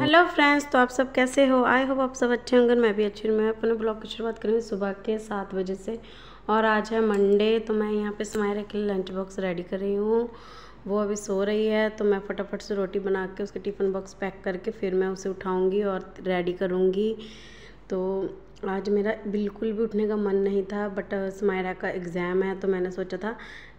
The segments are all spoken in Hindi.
हेलो फ्रेंड्स, तो आप सब कैसे हो। आई होप आप सब अच्छे होंगे। मैं भी अच्छी हूँ। मैं अपने ब्लॉग की शुरुआत करूँगी सुबह के 7 बजे से। और आज है मंडे, तो मैं यहाँ पे समायरा के लिए लंच बॉक्स रेडी कर रही हूँ। वो अभी सो रही है, तो मैं फटाफट से रोटी बना के उसके टिफ़िन बॉक्स पैक करके फिर मैं उसे उठाऊँगी और रेडी करूँगी। तो आज मेरा बिल्कुल भी उठने का मन नहीं था, बट समायरा का एग्ज़ाम है तो मैंने सोचा था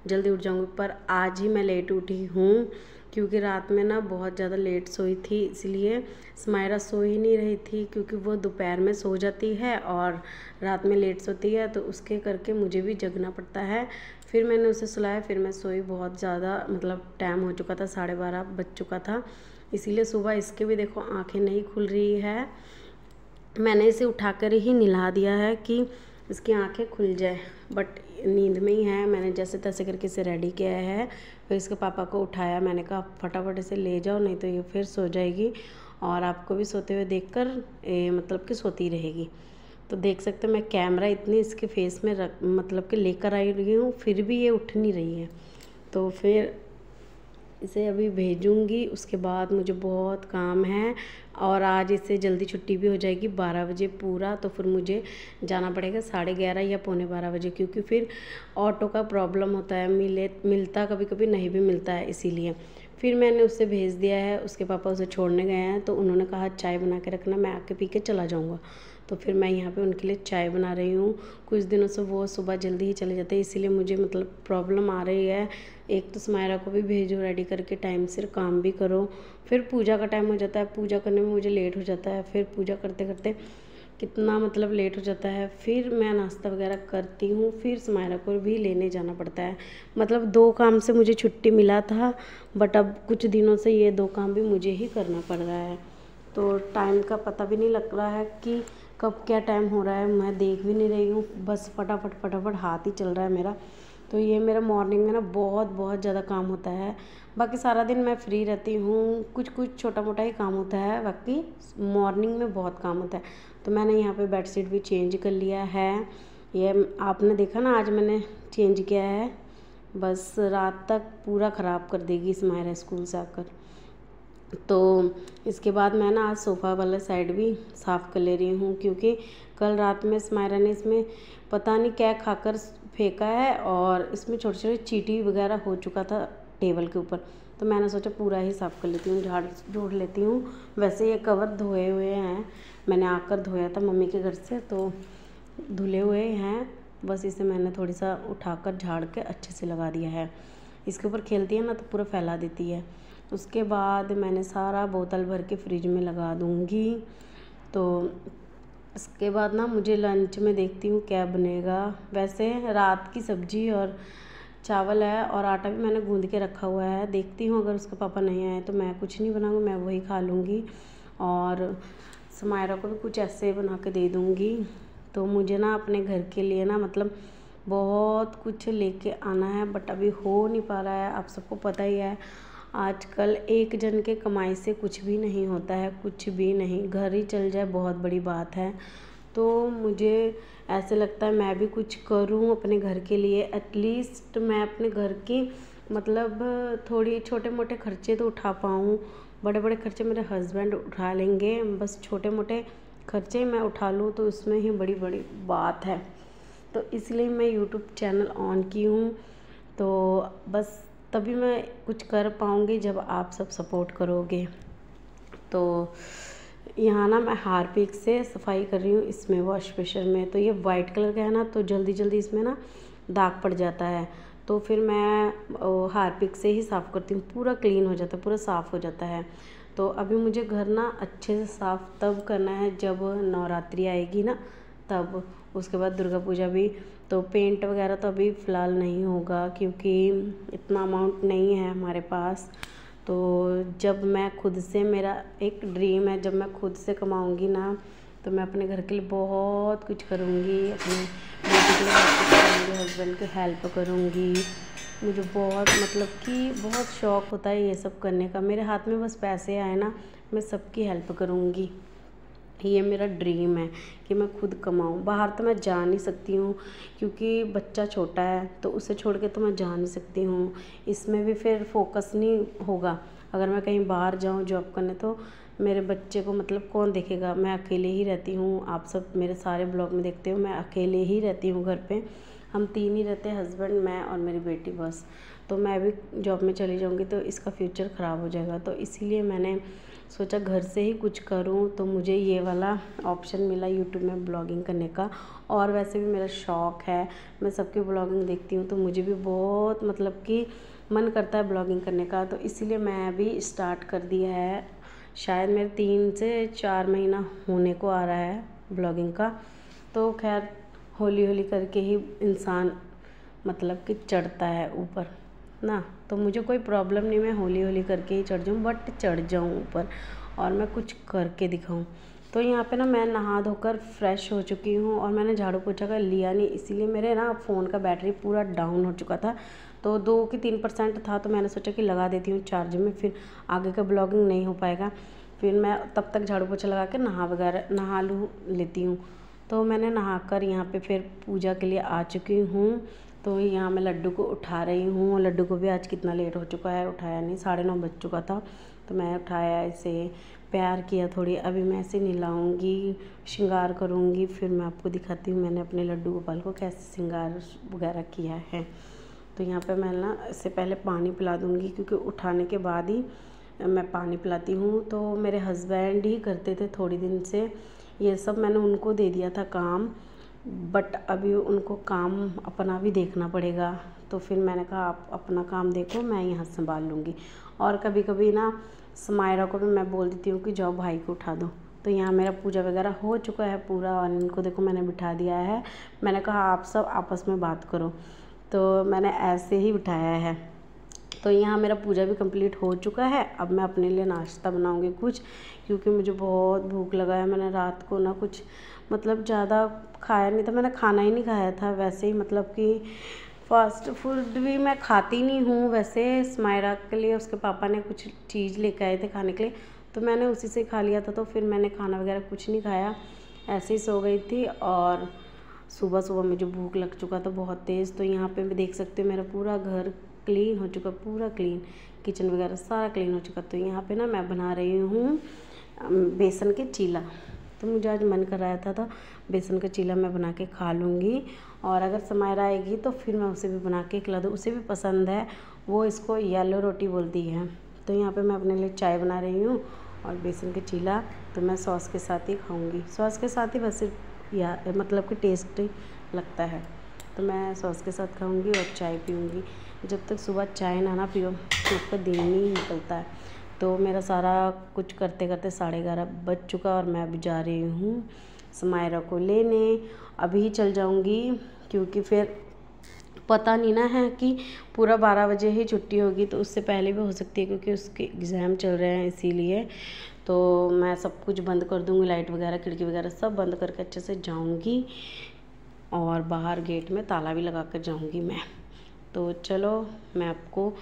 जल्दी उठ जाऊँगी, पर आज ही मैं लेट उठी हूँ क्योंकि रात में ना बहुत ज़्यादा लेट सोई थी। इसलिए समायरा सो ही नहीं रही थी, क्योंकि वो दोपहर में सो जाती है और रात में लेट सोती है, तो उसके करके मुझे भी जगना पड़ता है। फिर मैंने उसे सुलाया, फिर मैं सोई। बहुत ज़्यादा मतलब टाइम हो चुका था, 12:30 बज चुका था। इसीलिए सुबह इसके भी देखो आँखें नहीं खुल रही है। मैंने इसे उठाकर ही नहला दिया है कि इसकी आंखें खुल जाए, बट नींद में ही है। मैंने जैसे तैसे करके इसे रेडी किया है। फिर इसके पापा को उठाया, मैंने कहा फटाफट इसे ले जाओ, नहीं तो ये फिर सो जाएगी और आपको भी सोते हुए देखकर मतलब कि सोती रहेगी। तो देख सकते हो मैं कैमरा इतनी इसके फेस में मतलब कि लेकर आई रही हूँ, फिर भी ये उठ नहीं रही है। तो फिर इसे अभी भेजूँगी, उसके बाद मुझे बहुत काम है। और आज इससे जल्दी छुट्टी भी हो जाएगी 12 बजे पूरा, तो फिर मुझे जाना पड़ेगा 11:30 या 11:45 बजे, क्योंकि फिर ऑटो का प्रॉब्लम होता है, मिलता कभी कभी नहीं भी मिलता है। इसीलिए फिर मैंने उसे भेज दिया है। उसके पापा उसे छोड़ने गए हैं, तो उन्होंने कहा चाय बना के रखना, मैं आके पी के चला जाऊँगा। तो फिर मैं यहाँ पे उनके लिए चाय बना रही हूँ। कुछ दिनों से वो सुबह जल्दी ही चले जाते हैं, इसीलिए मुझे मतलब प्रॉब्लम आ रही है। एक तो समायरा को भी भेजो रेडी करके, टाइम से काम भी करो। फिर पूजा का टाइम हो जाता है, पूजा करने में मुझे लेट हो जाता है। फिर पूजा करते करते कितना मतलब लेट हो जाता है। फिर मैं नाश्ता वगैरह करती हूँ, फिर समायरा को भी लेने जाना पड़ता है। मतलब 2 काम से मुझे छुट्टी मिला था, बट अब कुछ दिनों से ये 2 काम भी मुझे ही करना पड़ रहा है। तो टाइम का पता भी नहीं लग रहा है कि कब क्या टाइम हो रहा है, मैं देख भी नहीं रही हूँ। बस फटाफट फटाफट हाथ ही चल रहा है मेरा। तो ये मेरा मॉर्निंग में ना बहुत ज़्यादा काम होता है। बाकी सारा दिन मैं फ्री रहती हूँ, कुछ कुछ छोटा मोटा ही काम होता है, बाकी मॉर्निंग में बहुत काम होता है। तो मैंने यहाँ पे बेडशीट भी चेंज कर लिया है। ये आपने देखा ना, आज मैंने चेंज किया है। बस रात तक पूरा ख़राब कर देगी समायरा स्कूल से आकर। तो इसके बाद मैं ना आज सोफ़ा वाला साइड भी साफ़ कर ले रही हूँ, क्योंकि कल रात में समायरा ने इसमें पता नहीं क्या खाकर फेंका है और इसमें छोटे छोटे चींटी वगैरह हो चुका था टेबल के ऊपर। तो मैंने सोचा पूरा ही साफ़ कर लेती हूँ, झाड़ झूड़ लेती हूँ। वैसे ये कवर धोए हुए हैं, मैंने आकर धोया था मम्मी के घर से, तो धुले हुए हैं। बस इसे मैंने थोड़ी सा उठाकर झाड़ के अच्छे से लगा दिया है। इसके ऊपर खेलती है ना तो पूरा फैला देती है। उसके बाद मैंने सारा बोतल भर के फ्रिज में लगा दूँगी। तो इसके बाद ना मुझे लंच में देखती हूँ क्या बनेगा। वैसे रात की सब्ज़ी और चावल है और आटा भी मैंने गूँध के रखा हुआ है। देखती हूँ अगर उसके पापा नहीं आए तो मैं कुछ नहीं बनाऊँगी, मैं वही खा लूँगी और समायरा को भी कुछ ऐसे बना के दे दूँगी। तो मुझे ना अपने घर के लिए ना मतलब बहुत कुछ लेके आना है, बट अभी हो नहीं पा रहा है। आप सबको पता ही है आजकल एक जन के कमाई से कुछ भी नहीं होता है, कुछ भी नहीं। घर ही चल जाए बहुत बड़ी बात है। तो मुझे ऐसे लगता है मैं भी कुछ करूं अपने घर के लिए। एटलीस्ट मैं अपने घर की मतलब थोड़ी छोटे मोटे खर्चे तो उठा पाऊँ। बड़े बड़े खर्चे मेरे हस्बैंड उठा लेंगे, बस छोटे मोटे खर्चे मैं उठा लूँ तो इसमें ही बड़ी बड़ी बात है। तो इसलिए मैं यूट्यूब चैनल ऑन की हूँ। तो बस तभी मैं कुछ कर पाऊँगी जब आप सब सपोर्ट करोगे। तो यहाँ ना मैं हार्पिक से सफाई कर रही हूँ, इसमें वॉश प्रेशर में। तो ये वाइट कलर का है ना, तो जल्दी जल्दी इसमें ना दाग पड़ जाता है। तो फिर मैं हार्पिक से ही साफ़ करती हूँ, पूरा क्लीन हो जाता है, पूरा साफ़ हो जाता है। तो अभी मुझे घर ना अच्छे से साफ़ तब करना है जब नवरात्रि आएगी ना, तब। उसके बाद दुर्गा पूजा भी। तो पेंट वगैरह तो अभी फ़िलहाल नहीं होगा, क्योंकि इतना अमाउंट नहीं है हमारे पास। तो जब मैं खुद से, मेरा एक ड्रीम है, जब मैं खुद से कमाऊंगी ना तो मैं अपने घर के लिए बहुत कुछ करूंगी, अपने बेटे के लिए बहुत कुछ करूँगी, हस्बैंड की हेल्प करूंगी। मुझे बहुत मतलब कि बहुत शौक़ होता है ये सब करने का। मेरे हाथ में बस पैसे आए ना, मैं सबकी हेल्प करूंगी। ये मेरा ड्रीम है कि मैं खुद कमाऊँ। बाहर तो मैं जा नहीं सकती हूँ क्योंकि बच्चा छोटा है, तो उसे छोड़ के तो मैं जा नहीं सकती हूँ। इसमें भी फिर फोकस नहीं होगा अगर मैं कहीं बाहर जाऊँ जॉब करने, तो मेरे बच्चे को मतलब कौन देखेगा। मैं अकेले ही रहती हूँ, आप सब मेरे सारे ब्लॉग में देखते हो मैं अकेले ही रहती हूँ घर पे। हम 3 ही रहते हैं, हस्बैंड, मैं और मेरी बेटी बस। तो मैं भी जॉब में चली जाऊँगी तो इसका फ्यूचर ख़राब हो जाएगा। तो इसीलिए मैंने सोचा घर से ही कुछ करूं, तो मुझे ये वाला ऑप्शन मिला यूट्यूब में ब्लॉगिंग करने का। और वैसे भी मेरा शौक़ है, मैं सबकी ब्लॉगिंग देखती हूँ तो मुझे भी बहुत मतलब कि मन करता है ब्लॉगिंग करने का। तो इसीलिए मैं भी स्टार्ट कर दिया है। शायद मेरे 3 से 4 महीना होने को आ रहा है ब्लॉगिंग का। तो खैर हौली हौली करके ही इंसान मतलब कि चढ़ता है ऊपर ना। तो मुझे कोई प्रॉब्लम नहीं, मैं हौली हौली करके ही चढ़ जाऊँ, बट चढ़ जाऊँ ऊपर और मैं कुछ करके दिखाऊँ। तो यहाँ पे ना मैं नहा धोकर फ्रेश हो चुकी हूँ और मैंने झाड़ू पोछा कर लिया नहीं, इसीलिए मेरे ना फ़ोन का बैटरी पूरा डाउन हो चुका था। तो 2 की 3% था, तो मैंने सोचा कि लगा देती हूँ चार्ज में, फिर आगे का ब्लॉगिंग नहीं हो पाएगा। फिर मैं तब तक झाड़ू पोछा लगा के नहा लेती हूँ। तो मैंने नहाकर यहाँ पे फिर पूजा के लिए आ चुकी हूँ। तो यहाँ मैं लड्डू को उठा रही हूँ। लड्डू को भी आज कितना लेट हो चुका है, उठाया नहीं, 9:30 बज चुका था। तो मैं उठाया, इसे प्यार किया थोड़ी। अभी मैं इसे नहलाऊँगी, श्रृंगार करूँगी, फिर मैं आपको दिखाती हूँ मैंने अपने लड्डू गोपाल को कैसे श्रृंगार वगैरह किया है। तो यहाँ पे मैं ना इससे पहले पानी पिला दूँगी, क्योंकि उठाने के बाद ही मैं पानी पिलाती हूँ। तो मेरे हस्बैंड ही करते थे थोड़ी दिन से, ये सब मैंने उनको दे दिया था काम, बट अभी उनको काम अपना भी देखना पड़ेगा। तो फिर मैंने कहा आप अपना काम देखो, मैं यहाँ संभाल लूँगी। और कभी कभी ना समायरा को भी मैं बोल देती हूँ कि जाओ भाई को उठा दो। तो यहाँ मेरा पूजा वगैरह हो चुका है पूरा, और इनको देखो मैंने बिठा दिया है। मैंने कहा आप सब आपस में बात करो, तो मैंने ऐसे ही बिठाया है। तो यहाँ मेरा पूजा भी कंप्लीट हो चुका है। अब मैं अपने लिए नाश्ता बनाऊँगी कुछ, क्योंकि मुझे बहुत भूख लगा है। मैंने रात को ना कुछ मतलब ज़्यादा खाया नहीं था, मैंने खाना ही नहीं खाया था वैसे ही, मतलब कि फास्ट फूड भी मैं खाती नहीं हूँ वैसे। स्मायरा के लिए उसके पापा ने कुछ चीज़ लेकर आए थे खाने के लिए, तो मैंने उसी से खा लिया था। तो फिर मैंने खाना वगैरह कुछ नहीं खाया, ऐसे ही सो गई थी। और सुबह सुबह मुझे भूख लग चुका था बहुत तेज़। तो यहाँ पे भी देख सकते हो मेरा पूरा घर क्लीन हो चुका, पूरा क्लीन, किचन वगैरह सारा क्लीन हो चुका। तो यहाँ पे ना मैं बना रही हूँ बेसन के चीला। तो मुझे आज मन कर रहा था, तो बेसन का चीला मैं बना के खा लूँगी। और अगर समायरा आएगी तो फिर मैं उसे भी बना के खिला दूँ, उसे भी पसंद है, वो इसको येलो रोटी बोलती है। तो यहाँ पे मैं अपने लिए चाय बना रही हूँ और बेसन के चीला तो मैं सॉस के साथ ही खाऊँगी। सॉस के साथ ही बस या मतलब कि टेस्टी लगता है, तो मैं सॉस के साथ खाऊँगी और चाय पीऊँगी। जब तक सुबह चाय ना पियो तब तक दिन नहीं निकलता है। तो मेरा सारा कुछ करते करते 11:30 बज चुका, और मैं अभी जा रही हूँ समायरा को लेने। अभी चल जाऊँगी, क्योंकि फिर पता नहीं ना है कि पूरा 12 बजे ही छुट्टी होगी, तो उससे पहले भी हो सकती है, क्योंकि उसके एग्ज़ाम चल रहे हैं इसीलिए। तो मैं सब कुछ बंद कर दूँगी, लाइट वगैरह खिड़की वगैरह सब बंद करके अच्छे से जाऊँगी, और बाहर गेट में ताला भी लगा कर जाऊँगी मैं। तो चलो मैं आपको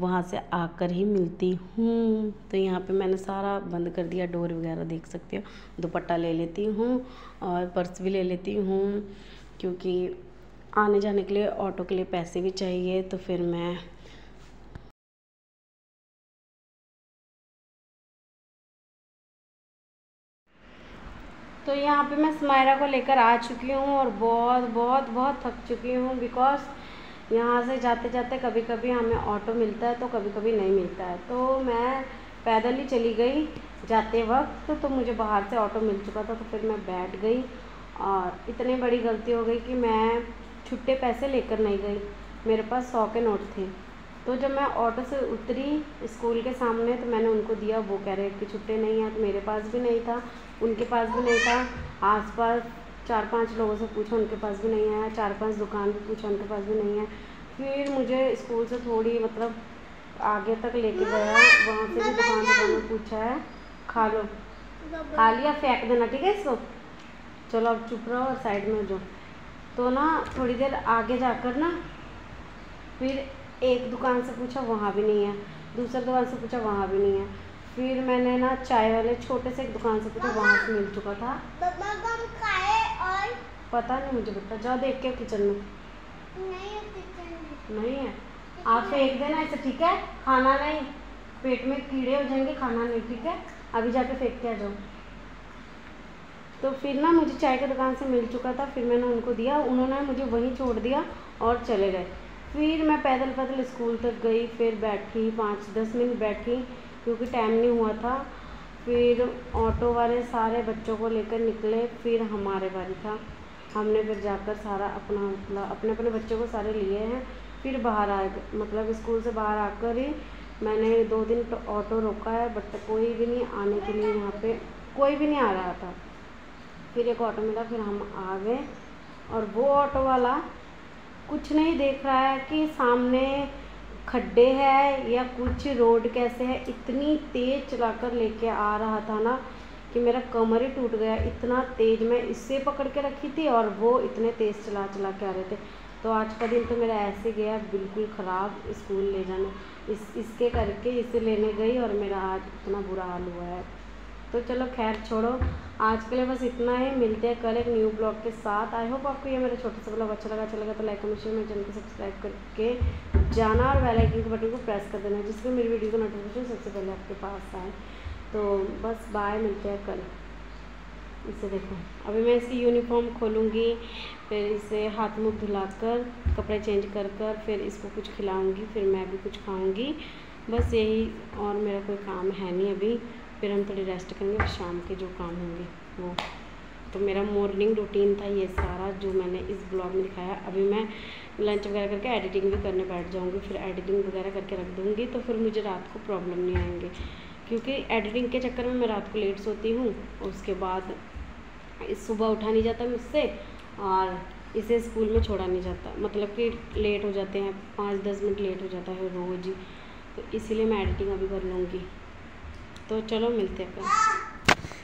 वहाँ से आकर ही मिलती हूँ। तो यहाँ पे मैंने सारा बंद कर दिया, डोर वगैरह देख सकते हो। दुपट्टा ले लेती हूँ और पर्स भी ले लेती हूँ, क्योंकि आने जाने के लिए ऑटो के लिए पैसे भी चाहिए। तो फिर मैं यहाँ पे मैं समायरा को लेकर आ चुकी हूँ, और बहुत बहुत बहुत थक चुकी हूँ, बिकॉज़ यहाँ से जाते जाते कभी कभी हमें ऑटो मिलता है तो कभी कभी नहीं मिलता है। तो मैं पैदल ही चली गई जाते वक्त, तो मुझे बाहर से ऑटो मिल चुका था, तो फिर मैं बैठ गई। और इतनी बड़ी गलती हो गई कि मैं छुट्टे पैसे लेकर नहीं गई, मेरे पास 100 के नोट थे। तो जब मैं ऑटो से उतरी स्कूल के सामने, तो मैंने उनको दिया, वो कह रहे कि छुट्टे नहीं हैं। तो मेरे पास भी नहीं था, उनके पास भी नहीं था। आसपास 4-5 लोगों से पूछा, उनके पास भी नहीं है। 4-5 दुकान भी पूछा, उनके पास भी नहीं है। फिर मुझे स्कूल से थोड़ी मतलब आगे तक लेके गया, वहाँ से भी दुकान में पूछा है, खा लो, खा लिया, फेंक देना, ठीक है इसको, चलो अब चुप रहो और साइड में जो। तो ना थोड़ी देर आगे जाकर ना फिर एक दुकान से पूछा, वहाँ भी नहीं है। दूसरी दुकान से पूछा, वहाँ भी नहीं है। फिर मैंने ना चाय वाले छोटे से एक दुकान से पूछा, वहाँ से मिल चुका था। और पता नहीं मुझे बेटा, जाओ देख के किचन में। नहीं है, आप फेंक देना इसे, ठीक है? खाना नहीं, पेट में कीड़े हो जाएंगे, खाना नहीं, ठीक है? अभी जाके फेंक के आ जाओ। तो फिर ना मुझे चाय की दुकान से मिल चुका था, फिर मैंने उनको दिया, उन्होंने मुझे वहीं छोड़ दिया और चले गए। फिर मैं पैदल पैदल स्कूल तक गई, फिर बैठी 5-10 मिनट बैठी क्योंकि टाइम नहीं हुआ था। फिर ऑटो वाले सारे बच्चों को लेकर निकले, फिर हमारे बारी था। हमने फिर जाकर सारा अपना मतलब अपने अपने बच्चों को सारे लिए हैं। फिर बाहर आए, मतलब स्कूल से बाहर आकर ही मैंने 2 दिन तो ऑटो रोका है, बट कोई भी नहीं आने के लिए, यहाँ पे कोई भी नहीं आ रहा था। फिर एक ऑटो मिला, फिर हम आ गए और वो ऑटो वाला कुछ नहीं देख रहा है कि सामने खड्डे है या कुछ, रोड कैसे है। इतनी तेज़ चलाकर लेके आ रहा था ना कि मेरा कमर ही टूट गया। इतना तेज़ मैं इससे पकड़ के रखी थी और वो इतने तेज़ चला के आ रहे थे। तो आज का दिन तो मेरा ऐसे गया बिल्कुल ख़राब, स्कूल ले जाना इसके करके इसे लेने गई और मेरा आज इतना बुरा हाल हुआ है। तो चलो खैर छोड़ो, आज के लिए बस इतना ही। मिलते हैं कल एक न्यू ब्लॉग के साथ। आई होप आपको ये मेरा छोटा सा ब्लॉग अच्छा लगा तो लाइक कमेंट शेयर, मेरे चैनल को सब्सक्राइब करके जाना और बेल आइकन के बटन को प्रेस कर देना, जिससे मेरी वीडियो का नोटिफिकेशन सबसे पहले आपके पास आए। तो बस बाय, मिलते हैं कल। इसे देखो, अभी मैं इसकी यूनिफॉर्म खोलूँगी, फिर इसे हाथ मुँह धुलाकर कपड़े चेंज कर फिर इसको कुछ खिलाऊँगी, फिर मैं भी कुछ खाऊँगी। बस यही, और मेरा कोई काम है नहीं अभी। फिर हम थोड़ी रेस्ट करेंगे, फिर शाम के जो काम होंगे वो। तो मेरा मॉर्निंग रूटीन था ये सारा जो मैंने इस ब्लॉग में दिखाया। अभी मैं लंच वगैरह करके एडिटिंग भी करने बैठ जाऊँगी, फिर एडिटिंग वगैरह करके रख दूँगी, तो फिर मुझे रात को प्रॉब्लम नहीं आएंगे, क्योंकि एडिटिंग के चक्कर में मैं रात को लेट सोती हूँ। उसके बाद सुबह उठा नहीं जाता मुझसे और इसे स्कूल में छोड़ा नहीं जाता, मतलब कि लेट हो जाते हैं, 5-10 मिनट लेट हो जाता है रोज़ ही। तो इसीलिए मैं एडिटिंग अभी कर लूँगी। तो चलो मिलते हैं कल।